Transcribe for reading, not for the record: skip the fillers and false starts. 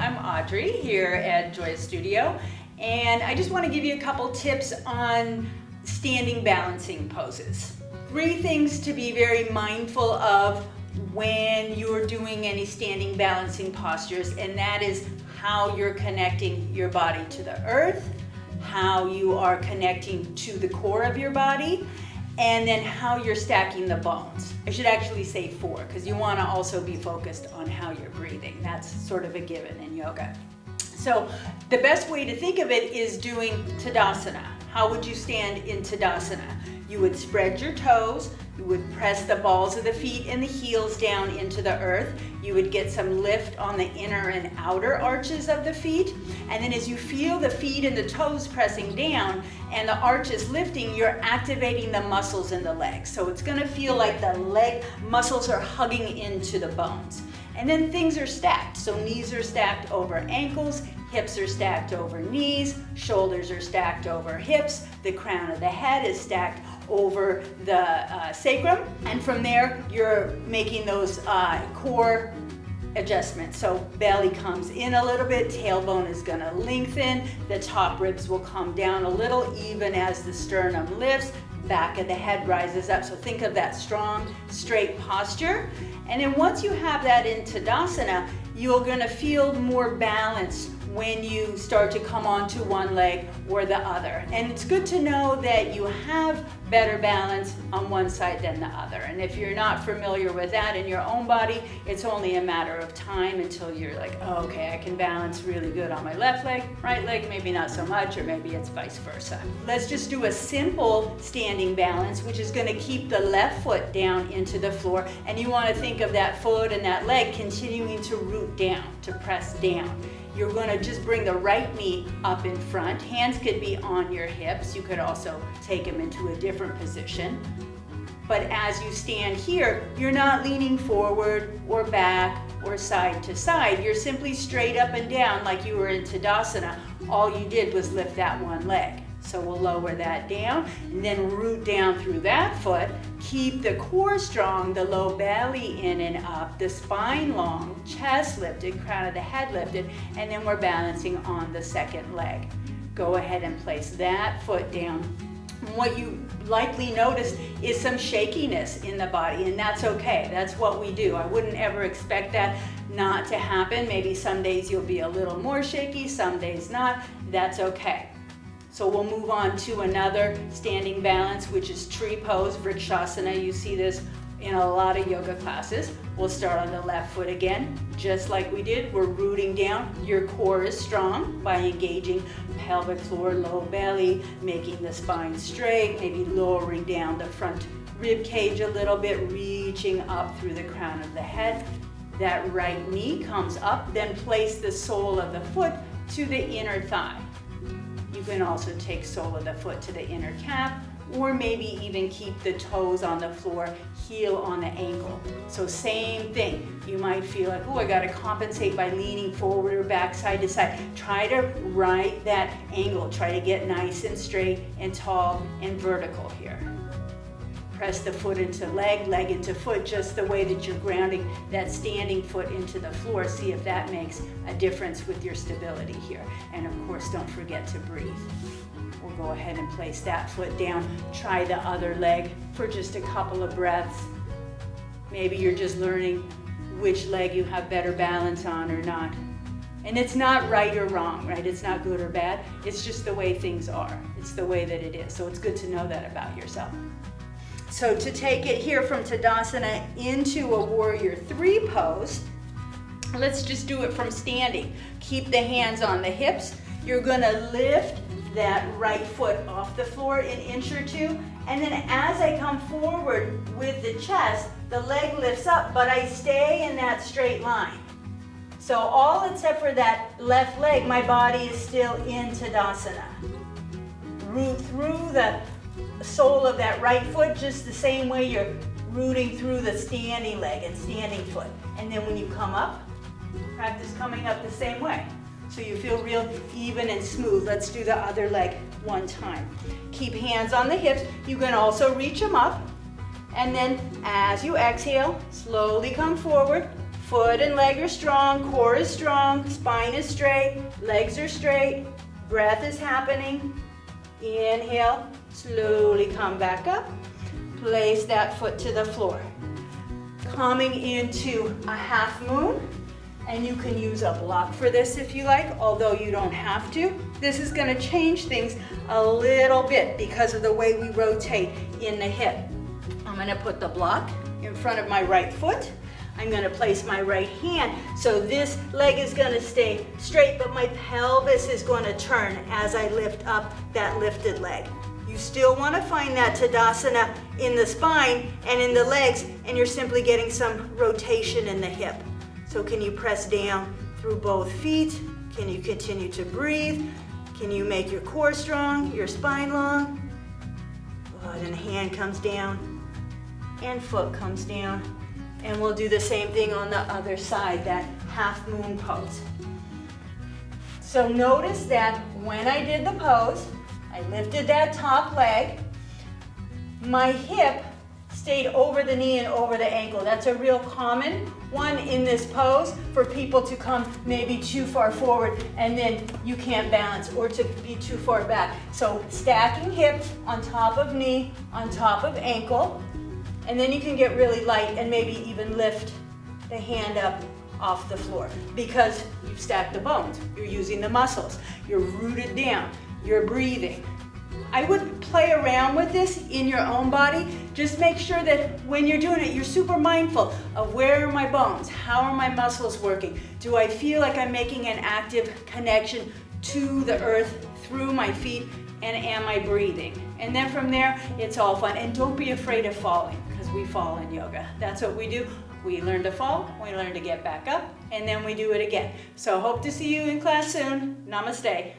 I'm Audrey here at Joy Studio, and I just want to give you a couple tips on standing balancing poses. 3 things to be very mindful of when you're doing any standing balancing postures, and that is how you're connecting your body to the earth, how you are connecting to the core of your body, and then how you're stacking the bones. I should actually say 4, because you want to also be focused on how you're breathing. That's sort of a given in yoga. So the best way to think of it is doing Tadasana. How would you stand in Tadasana? You would spread your toes, you would press the balls of the feet and the heels down into the earth. You would get some lift on the inner and outer arches of the feet. And then as you feel the feet and the toes pressing down and the arches lifting, you're activating the muscles in the legs. So it's gonna feel like the leg muscles are hugging into the bones. And then things are stacked. So knees are stacked over ankles, hips are stacked over knees, shoulders are stacked over hips, the crown of the head is stacked over the sacrum, and from there you're making those core adjustments. So belly comes in a little bit, tailbone is going to lengthen, the top ribs will come down a little even as the sternum lifts, back of the head rises up. So think of that strong, straight posture. And then once you have that in Tadasana, you're going to feel more balanced when you start to come onto one leg or the other. And it's good to know that you have better balance on one side than the other. And if you're not familiar with that in your own body, it's only a matter of time until you're like, oh, okay, I can balance really good on my left leg, right leg, maybe not so much, or maybe it's vice versa. Let's just do a simple standing balance, which is gonna keep the left foot down into the floor. And you wanna think of that foot and that leg continuing to root down, to press down. You're going to just bring the right knee up in front. Hands could be on your hips. You could also take them into a different position. But as you stand here, you're not leaning forward or back or side to side. You're simply straight up and down like you were in Tadasana. All you did was lift that one leg. So we'll lower that down and then root down through that foot. Keep the core strong, the low belly in and up, the spine long, chest lifted, crown of the head lifted, and then we're balancing on the second leg. Go ahead and place that foot down. And what you likely noticed is some shakiness in the body, and that's okay. That's what we do. I wouldn't ever expect that not to happen. Maybe some days you'll be a little more shaky, some days not. That's okay. So we'll move on to another standing balance, which is tree pose, Vrikshasana. You see this in a lot of yoga classes. We'll start on the left foot again, just like we did. We're rooting down. Your core is strong by engaging pelvic floor, low belly, making the spine straight, maybe lowering down the front rib cage a little bit, reaching up through the crown of the head. That right knee comes up, then place the sole of the foot to the inner thigh. You can also take sole of the foot to the inner calf, or maybe even keep the toes on the floor, heel on the ankle. So same thing. You might feel like, oh, I gotta compensate by leaning forward or back, side to side. Try to right that angle. Try to get nice and straight and tall and vertical here. Press the foot into leg, leg into foot, just the way that you're grounding that standing foot into the floor. See if that makes a difference with your stability here. And of course, don't forget to breathe. We'll go ahead and place that foot down. Try the other leg for just a couple of breaths. Maybe you're just learning which leg you have better balance on or not. And it's not right or wrong, right? It's not good or bad. It's just the way things are. It's the way that it is. So it's good to know that about yourself. So to take it here from Tadasana into a Warrior 3 pose, let's just do it from standing. Keep the hands on the hips. You're gonna lift that right foot off the floor an inch or two, and then as I come forward with the chest, the leg lifts up, but I stay in that straight line. So all except for that left leg, my body is still in Tadasana. Root through the sole of that right foot just the same way you're rooting through the standing leg and standing foot. And then when you come up, practice coming up the same way. So you feel real even and smooth. Let's do the other leg one time. Keep hands on the hips. You can also reach them up. And then as you exhale, slowly come forward, Foot and leg are strong, core is strong, spine is straight, legs are straight, breath is happening. Inhale, slowly come back up. Place that foot to the floor. Coming into a half moon, and you can use a block for this if you like, although you don't have to. This is going to change things a little bit because of the way we rotate in the hip. I'm going to put the block in front of my right foot. I'm going to place my right hand, so this leg is going to stay straight, but my pelvis is going to turn as I lift up that lifted leg. You still want to find that Tadasana in the spine and in the legs, and you're simply getting some rotation in the hip. So can you press down through both feet? Can you continue to breathe? Can you make your core strong, your spine long? Good, and hand comes down, and foot comes down. And we'll do the same thing on the other side, that half moon pose. So notice that when I did the pose, I lifted that top leg, my hip stayed over the knee and over the ankle. That's a real common one in this pose for people to come maybe too far forward and then you can't balance, or to be too far back. So stacking hip on top of knee, on top of ankle, and then you can get really light and maybe even lift the hand up off the floor because you've stacked the bones. You're using the muscles. You're rooted down. You're breathing. I would play around with this in your own body. Just make sure that when you're doing it, you're super mindful of where are my bones? How are my muscles working? Do I feel like I'm making an active connection to the earth through my feet? And am I breathing? And then from there, it's all fun. And don't be afraid of falling, because we fall in yoga. That's what we do. We learn to fall, we learn to get back up, and then we do it again. So hope to see you in class soon. Namaste.